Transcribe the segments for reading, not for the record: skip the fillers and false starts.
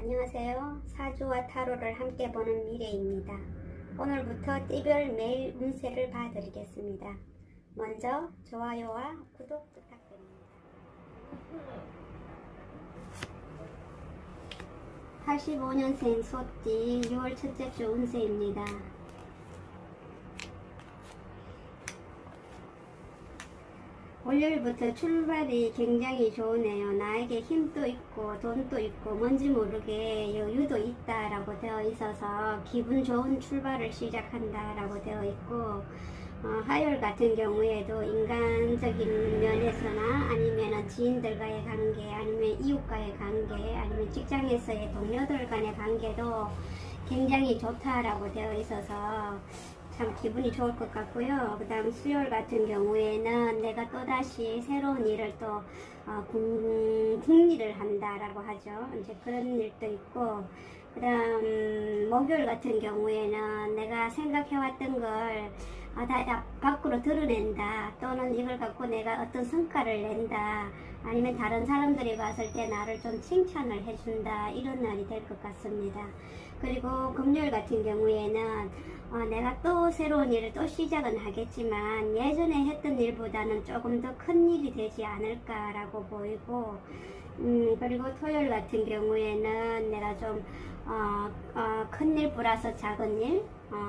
안녕하세요. 사주와 타로를 함께 보는 미래입니다. 오늘부터 띠별 매일 운세를 봐드리겠습니다. 먼저 좋아요와 구독 부탁드립니다. 85년생 소띠 6월 첫째 주 운세입니다. 월요일부터 출발이 굉장히 좋으네요. 나에게 힘도 있고 돈도 있고 뭔지 모르게 여유도 있다라고 되어 있어서 기분 좋은 출발을 시작한다라고 되어 있고, 화요일 같은 경우에도 인간적인 면에서나 아니면 지인들과의 관계, 아니면 이웃과의 관계, 아니면 직장에서의 동료들 간의 관계도 굉장히 좋다라고 되어 있어서 참 기분이 좋을 것 같고요. 그 다음 수요일 같은 경우에는 내가 또다시 새로운 일을 또 궁리를 한다라고 하죠. 이제 그런 일도 있고, 그 다음 목요일 같은 경우에는 내가 생각해왔던 걸 다 밖으로 드러낸다, 또는 이걸 갖고 내가 어떤 성과를 낸다, 아니면 다른 사람들이 봤을 때 나를 좀 칭찬을 해준다, 이런 날이 될 것 같습니다. 그리고 금요일 같은 경우에는 내가 또 새로운 일을 또 시작은 하겠지만 예전에 했던 일보다는 조금 더 큰 일이 되지 않을까라고 보이고, 그리고 토요일 같은 경우에는 내가 좀 큰 일 플러스 작은 일,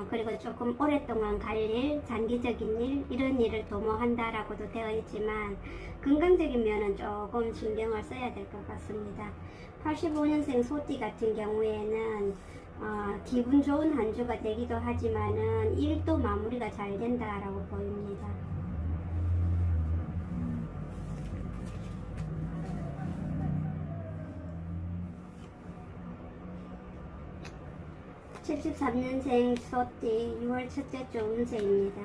그리고 조금 오랫동안 갈 일, 장기적인 일, 이런 일을 도모한다라고도 되어 있지만 건강적인 면은 조금 신경을 써야 될 것 같습니다. 85년생 소띠 같은 경우에는 기분 좋은 한 주가 되기도 하지만은 일도 마무리가 잘 된다라고 보입니다. (73년생) 소띠 6월 첫째 주 운세입니다.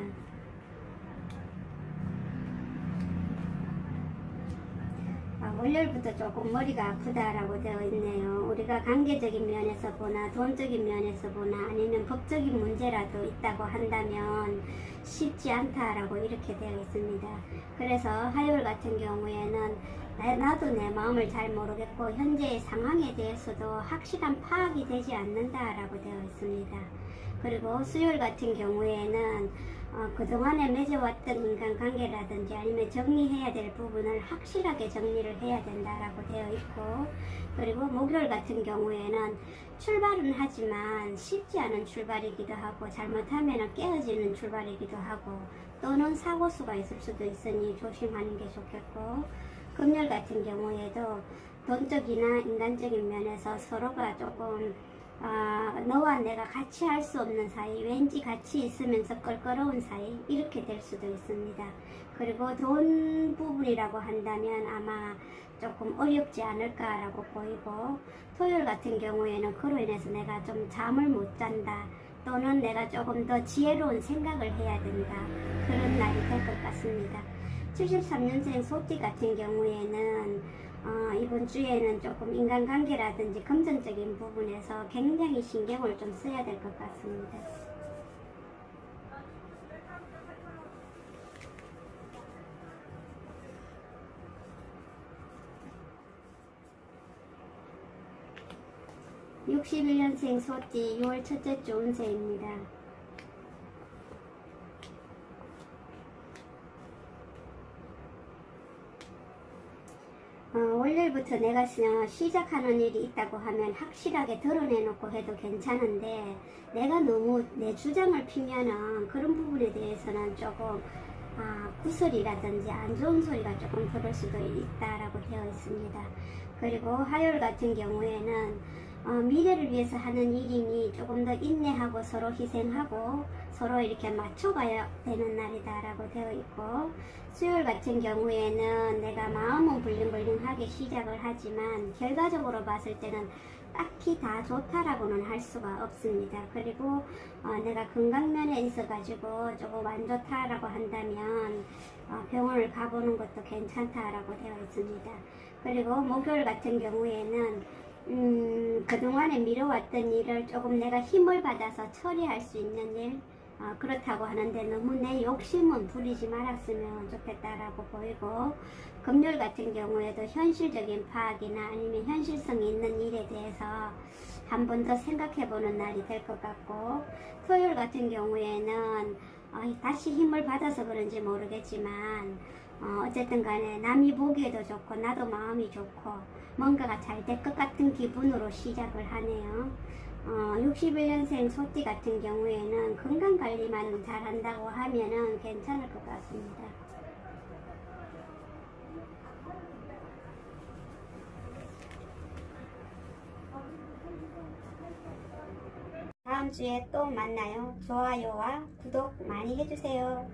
월요일부터 조금 머리가 아프다라고 되어 있네요. 우리가 관계적인 면에서 보나 돈적인 면에서 보나 아니면 법적인 문제라도 있다고 한다면 쉽지 않다라고 이렇게 되어 있습니다. 그래서 화요일 같은 경우에는 나도 내 마음을 잘 모르겠고 현재의 상황에 대해서도 확실한 파악이 되지 않는다라고 되어 있습니다. 그리고 수요일 같은 경우에는 그동안에 맺어왔던 인간관계라든지 아니면 정리해야 될 부분을 확실하게 정리를 해야 된다라고 되어 있고, 그리고 목요일 같은 경우에는 출발은 하지만 쉽지 않은 출발이기도 하고 잘못하면 깨어지는 출발이기도 하고 또는 사고수가 있을 수도 있으니 조심하는 게 좋겠고, 금요일 같은 경우에도 돈적이나 인간적인 면에서 서로가 조금 너와 내가 같이 할 수 없는 사이, 왠지 같이 있으면서 껄끄러운 사이, 이렇게 될 수도 있습니다. 그리고 돈 부분이라고 한다면 아마 조금 어렵지 않을까라고 보이고, 토요일 같은 경우에는 그로 인해서 내가 좀 잠을 못 잔다, 또는 내가 조금 더 지혜로운 생각을 해야 된다, 그런 날이 될 것 같습니다. 73년생 소띠 같은 경우에는 이번 주에는 조금 인간관계라든지 금전적인 부분에서 굉장히 신경을 좀 써야 될 것 같습니다. (61년생) 소띠 6월 첫째 주 운세입니다. 월요일부터 내가 시작하는 일이 있다고 하면 확실하게 드러내놓고 해도 괜찮은데, 내가 너무 내 주장을 피면은 그런 부분에 대해서는 조금 구설이라든지 안 좋은 소리가 조금 들을 수도 있다라고 되어 있습니다. 그리고 화요일 같은 경우에는 미래를 위해서 하는 일이니 조금 더 인내하고 서로 희생하고 서로 이렇게 맞춰가야 되는 날이다라고 되어 있고, 수요일 같은 경우에는 내가 마음은 불링불링하게 시작을 하지만 결과적으로 봤을 때는 딱히 다 좋다라고는 할 수가 없습니다. 그리고 내가 건강면에 있어 가지고 조금 안 좋다라고 한다면 병원을 가보는 것도 괜찮다라고 되어 있습니다. 그리고 목요일 같은 경우에는 그동안에 미뤄왔던 일을 조금 내가 힘을 받아서 처리할 수 있는 일, 그렇다고 하는데 너무 내 욕심은 부리지 말았으면 좋겠다라고 보이고, 금요일 같은 경우에도 현실적인 파악이나 아니면 현실성이 있는 일에 대해서 한 번 더 생각해보는 날이 될 것 같고, 토요일 같은 경우에는 다시 힘을 받아서 그런지 모르겠지만 어쨌든 간에 남이 보기에도 좋고 나도 마음이 좋고 뭔가가 잘 될 것 같은 기분으로 시작을 하네요. 61년생 소띠 같은 경우에는 건강관리만 잘한다고 하면은 괜찮을 것 같습니다. 다음 주에 또 만나요. 좋아요와 구독 많이 해주세요.